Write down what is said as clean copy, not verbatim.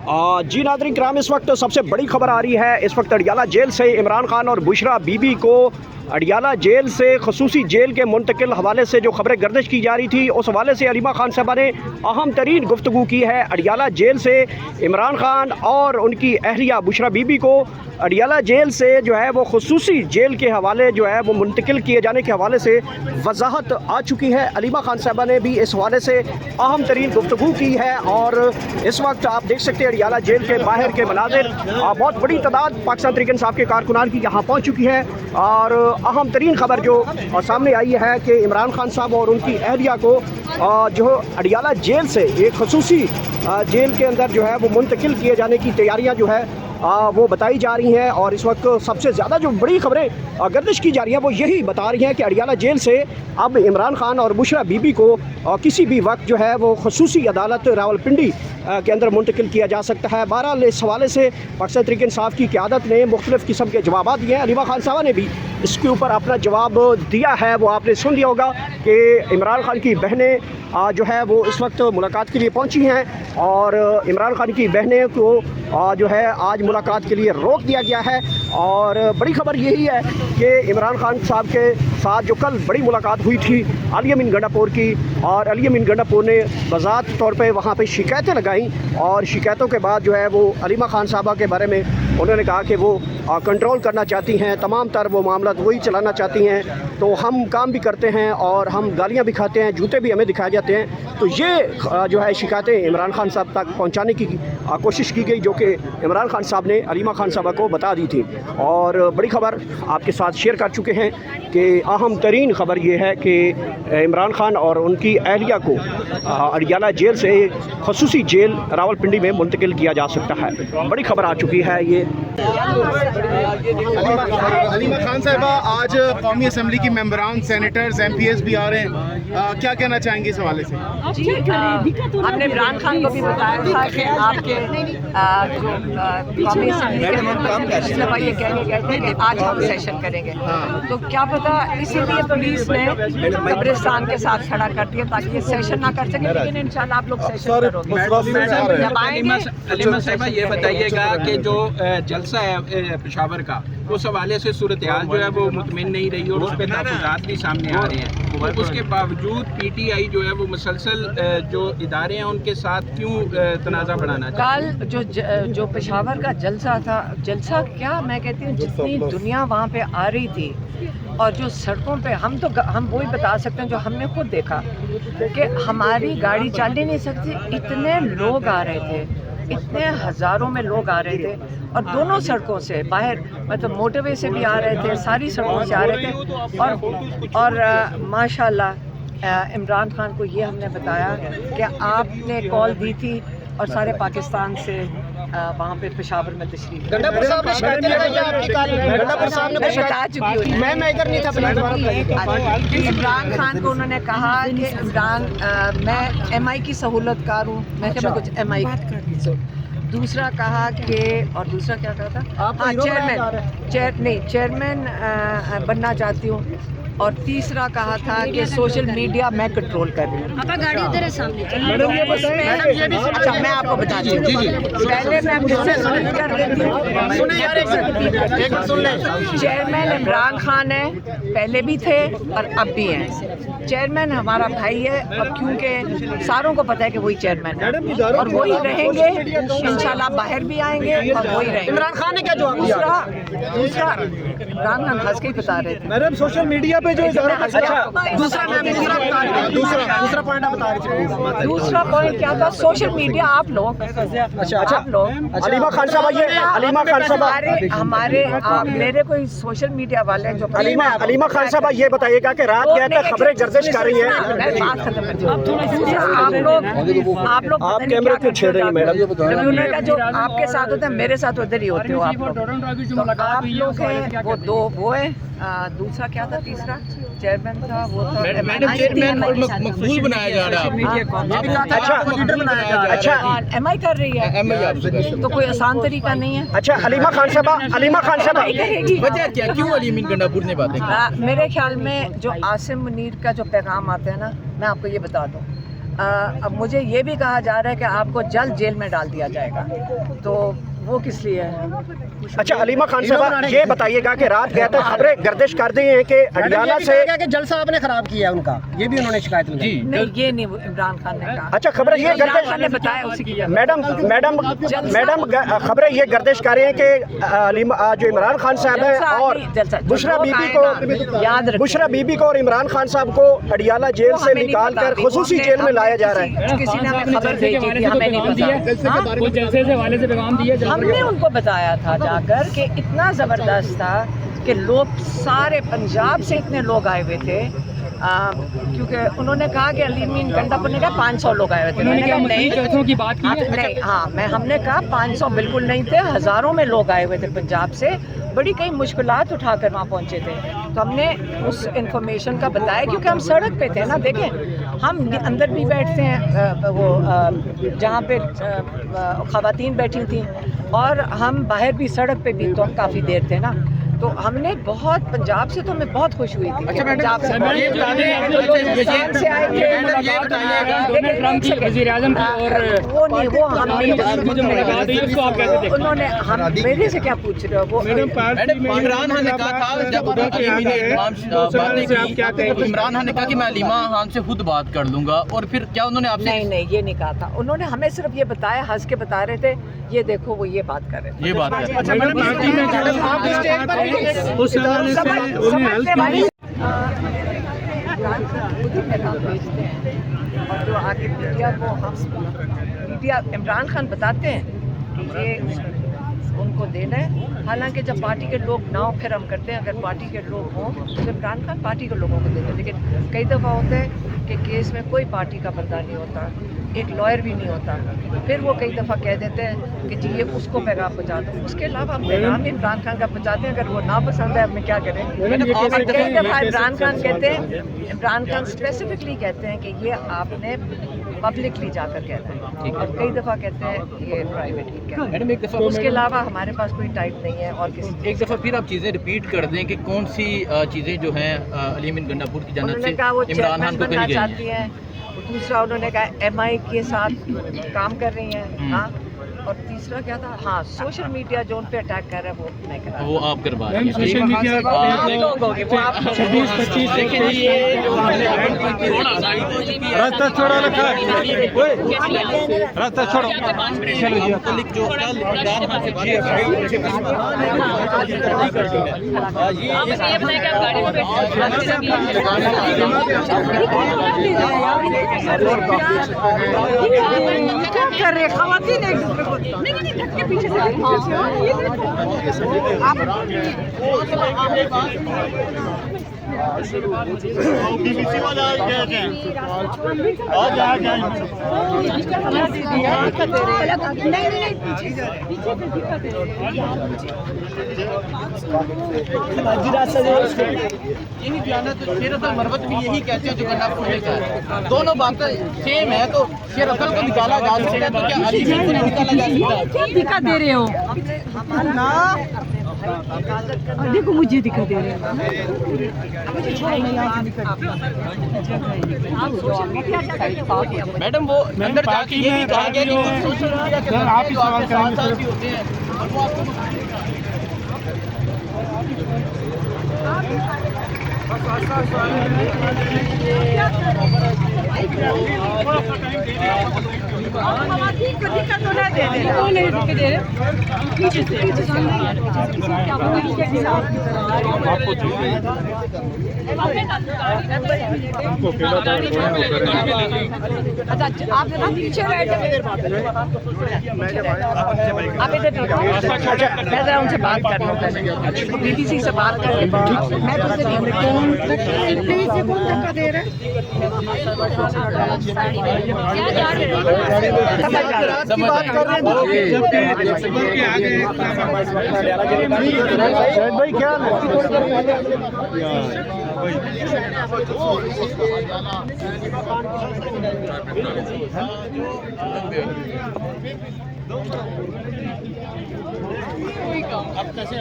जी नाज़रीन किराम, इस वक्त सबसे बड़ी खबर आ रही है। इस वक्त अडियाला जेल से इमरान खान और बुशरा बीबी को अडियाला जेल से खसूसी जेल के मुंतकिल हवाले से जो खबरें गर्दिश की जा रही थी, उस हवाले से अलीमा खान साहबा ने अहम तरीन गुफ्तगू की है। अडियाला जेल से इमरान खान और उनकी अहलिया बुशरा बीबी को अडियाला जेल से जो है वो खसूसी जेल के हवाले जो है वो मुंतकिल किए जाने के हवाले से वजाहत आ चुकी है। अलीमा खान साहबा ने भी इस हवाले से अहम तरीन गुफ्तगू की है और इस वक्त आप देख सकते हैं अडियाला जेल के बाहर के मनाजिर, बहुत बड़ी तादाद पाकिस्तान तहरीक इंसाफ के कारकुनान की यहाँ पहुँच चुकी है। और अहम तरीन खबर जो सामने आई है कि इमरान खान साहब और उनकी अहलिया को जो अडियाला जेल से एक खसूसी जेल के अंदर जो है वो मुंतकिल किए जाने की तैयारियाँ जो है वो बताई जा रही हैं। और इस वक्त सबसे ज़्यादा जो बड़ी खबरें गर्दिश की जा रही हैं वो यही बता रही हैं कि अडियाला जेल से अब इमरान खान और बुशरा बीबी को किसी भी वक्त जो है वो खसूसी अदालत रावलपिंडी के अंदर मुंतकिल किया जा सकता है। बहरहाल इस हवाले से पाकिस्तान तहरीक इंसाफ की क़यादत ने मुख्तलिफ़ किस्म के जवाब दिए हैं। अलीमा खान साहबा ने भी इसके ऊपर अपना जवाब दिया है। वो आपने सुन लिया होगा कि इमरान खान की बहनें जो है वो इस वक्त मुलाकात के लिए पहुंची हैं और इमरान खान की बहनें को जो है आज मुलाकात के लिए रोक दिया गया है। और बड़ी खबर यही है कि इमरान खान साहब के साथ जो कल बड़ी मुलाकात हुई थी अली अमीन गंडापुर की, और अली अमीन गंडापुर ने बज़ात तौर पे वहाँ पे शिकायतें लगाईं और शिकायतों के बाद जो है वो अलीमा खान साहबा के बारे में उन्होंने कहा कि वो कंट्रोल करना चाहती हैं, तमाम तर वो मामला वही चलाना चाहती हैं। तो हम काम भी करते हैं और हम गालियाँ भी खाते हैं, जूते भी हमें दिखाए जाते हैं। तो ये जो है शिकायतें इमरान खान साहब तक पहुँचाने की कोशिश की गई, जो कि इमरान खान साहब ने अलीमा खान साहबा को बता दी थी। और बड़ी खबर आपके साथ शेयर कर चुके हैं कि अहम तरीन खबर ये है कि इमरान खान और उनकी अहलिया को अडियाला जेल से खसूसी जेल रावलपिंडी में मुंतकिल किया जा सकता है। बड़ी खबर आ चुकी है ये। अलीमा खान साहबा, आज कौमी असम्बली की मेंबरान, सेनेटर्स, MPs भी आ रहे हैं, क्या कहना चाहेंगे इस हवाले से? जी, हमने इमरान खान को भी बताया था कि आपके जो कौमी असम्बली के मेंबर इस दफ़ा ये कहने गए थे कि आज हम सेशन करेंगे, तो क्या पता इसीलिए पुलिस ने कब्रिस्तान के साथ खड़ा कर दिया ताकि ये सेशन ना कर सके। लेकिन इंशाल्लाह आप लोग सेशन करोगे जब आएंगे। अलीमा साहिबा, ये बताइएगा कि जो जलसा है पेशावर का, उस हवाले से सूरत हाल जो है वो मुतमिन नहीं रही और उस पर तहफ़्फ़ुज़ात भी सामने आ रहे हैं। तो उसके बावजूद PTI जो है वो मुसलसल जो इदारे हैं उनके साथ क्यों तनाज़ा बढ़ाना चाहते हैं? कल जो पेशावर का जलसा था, जलसा क्या मैं कहती हूँ, जितनी दुनिया वहाँ पे आ रही थी और जो सड़कों पे हम वही बता सकते हैं जो हमने खुद देखा कि हमारी गाड़ी चल ही नहीं सकती, इतने लोग आ रहे थे, इतने हज़ारों में लोग आ रहे थे और दोनों सड़कों से बाहर, मतलब मोटरवे से भी आ रहे थे, सारी सड़कों से आ रहे थे। और माशाल्लाह इमरान खान को ये हमने बताया कि आपने कॉल दी थी और सारे पाकिस्तान से वहाँ पे पेशावर में तशरीफ बता चुकी हूँ। इमरान खान को उन्होंने कहा कि इमरान मैं MI की सहूलतकार हूँ, मैं क्या कुछ MI दूसरा कहा कि, और दूसरा क्या कहा था, हाँ चेयरमैन बनना चाहती हूँ, और तीसरा कहा था कि सोशल मीडिया मैं कंट्रोल कर रही हूँ। गाड़ी उधर है सामने। अच्छा, मैं आपको बताती हूँ। पहले मैं कर देती हूँ। चेयरमैन इमरान खान है, पहले भी थे और अब भी हैं। चेयरमैन हमारा भाई है और क्योंकि सारों को पता है कि वही चेयरमैन है और वही रहेंगे, इंशाल्लाह बाहर भी आएंगे और वही रहेंगे। इमरान खान ने क्या जवाब दिया? दूसरा इमरान खान हंस के बता रहे थे। मैडम, सोशल मीडिया पे जो दूसरा पॉइंट आप बता रही थी। दूसरा पॉइंट क्या था? सोशल मीडिया आप लोग अलीमा खान साहबा, ये अलीमा खान साहबा हमारे मेरे कोई सोशल मीडिया वाले जो अलीमा खान साहबा, ये बताइएगा कि रात गए तक खबरें गर्दिश कर रही हैं। आप लोग आप कैमरे क्यों छेड़ रही हैं मैडम? जो आपके साथ होते हैं मेरे साथ उधर ही होते हो आप लोग हैं। वो दो वो है, दूसरा क्या था, तीसरा चेयरमैन था, वो था मैडम चेयरमैन और मकबूल बनाया जा रहा है। अच्छा, MI कर रही है तो कोई आसान तरीका नहीं है। अच्छा, अलीमा खान साहबा वजह क्या, क्यों अली अमीन गंडापुर ने बातें की? मेरे ख्याल में जो आसिम मुनीर का जो पैगाम आता है ना, मैं आपको ये बता दूं, अब मुझे ये भी कहा जा रहा है कि आपको जल्द जेल में डाल दिया जाएगा, तो वो किस लिए है? अच्छा अलीमा खान साहब ये बताइएगा कि रात गए थे खबरें गर्दिश कर दी हैं कि अडियाला से कि जलसा आपने खराब किया उनका, ये भी उन्होंने शिकायत लगाई। नहीं, ये नहीं इमरान खान ने कहा। अच्छा खबरें ये इमरान खान ने बताया उसी की मैडम खबरें ये गर्दिश कर रहे हैं कि जो इमरान खान साहब है और बुशरा बीबी को और इमरान खान साहब को अडियाला जेल से निकाल कर खुसूसी जेल में लाया जा रहा है। किसी ने हमें खबर भेजी थी, हमें नहीं पता। हमने उनको बताया था जाकर कि इतना ज़बरदस्त था कि लोग सारे पंजाब से इतने लोग आए हुए थे, क्योंकि उन्होंने कहा कि अलीमीन गंडापुर ने कहा 500 लोग आए हुए थे। उन्होंने कहा नहीं की बात की नहीं, हाँ हमने कहा 500 बिल्कुल नहीं थे, हज़ारों में लोग आए हुए थे पंजाब से, बड़ी कई मुश्किलात उठाकर वहाँ पहुँचे थे। तो हमने उस इन्फॉर्मेशन का बताया क्योंकि हम सड़क पे थे ना। देखें हम अंदर भी बैठते हैं, वो जहाँ पे ख़वातीन बैठी थी, और हम बाहर भी सड़क पे भी तो हम काफ़ी देर थे ना। तो हमने बहुत पंजाब से तो हमें बहुत खुश हुई थी। अच्छा पंजाब से आए थे, वो नहीं, वो हम उन्होंने हम मेरे से क्या पूछ रहे हो? वो इमरान खान ने कहा था जब इमरान खान ने कहा कि मैं अलीमा खान से खुद बात कर लूंगा, और फिर क्या उन्होंने आपसे? नहीं ये नहीं कहा था उन्होंने, हमें सिर्फ ये बताया, हंस के बता रहे थे, ये देखो वो ये बात कर रहे थे, ये बात कर रहे उस हवाले से उन्हें हेल्प भेजते हैं, और जो आगे मीडिया को हम मीडिया इमरान खान बताते हैं कि ये उनको देना है। हालांकि जब पार्टी के लोग ना हो फिर हम करते हैं, अगर पार्टी के लोग हों तो इमरान खान पार्टी के लोगों को देते हैं। लेकिन कई दफ़ा होता है कि केस में कोई पार्टी का बंदा नहीं होता, एक लॉयर भी नहीं होता, फिर वो कई दफ़ा कह देते हैं कि जी ये उसको पैगाम पहुँचा दो। उसके अलावा हम पैगाम इमरान खान का पहुँचाते हैं, अगर वो ना पसंद है हमें क्या करें। कई दफ़ा इमरान खान कहते हैं, इमरान खान स्पेसिफिकली कहते हैं कि ये आपने पब्लिकली जाकर कहना है, और कई दफ़ा कहते हैं ये प्राइवेटली कहना है। उसके अलावा हमारे पास कोई टाइप नहीं है। और किसी एक दफ़ा फिर आप चीज़ें रिपीट कर दें कि कौन सी चीज़ें जो हैं अलीमीन गंडापुर की जानिब से इमरान खान को कही गई चाहती हैं। दूसरा उन्होंने कहा MI के साथ काम कर रही हैं, हाँ। और तीसरा क्या था, हाँ सोशल मीडिया जो उन पे अटैक कर रहा है वो मैं करा, वो आप करवा रहे हैं। सोशल मीडिया रास्ता छोड़ो, रास्ता छोड़ो। क्या कर रहे खवातीन एक दूसरे को नहीं ढक के पीछे से यही बयान तो शेर असल मरवत भी यही कहते हैं जो गंडापुर ने कहा, दोनों बातें सेम है। तो शेर असल को निकाला जा सकता है, तो क्या अलीमीन को नहीं निकाला जा सकता? क्या दिक्कत दे रहे हो? देखो मुझे दिक्कत दे रहे हो। मैडम वो अंदर जाके ये भी कहा गया कि सोशल मीडिया के आपके साथ भी होते हैं, और वो आपको आप पीछे आप इधर मैं जरा उनसे बात कर लूँ, BBC से बात कर मैं भाई क्या अब कैसे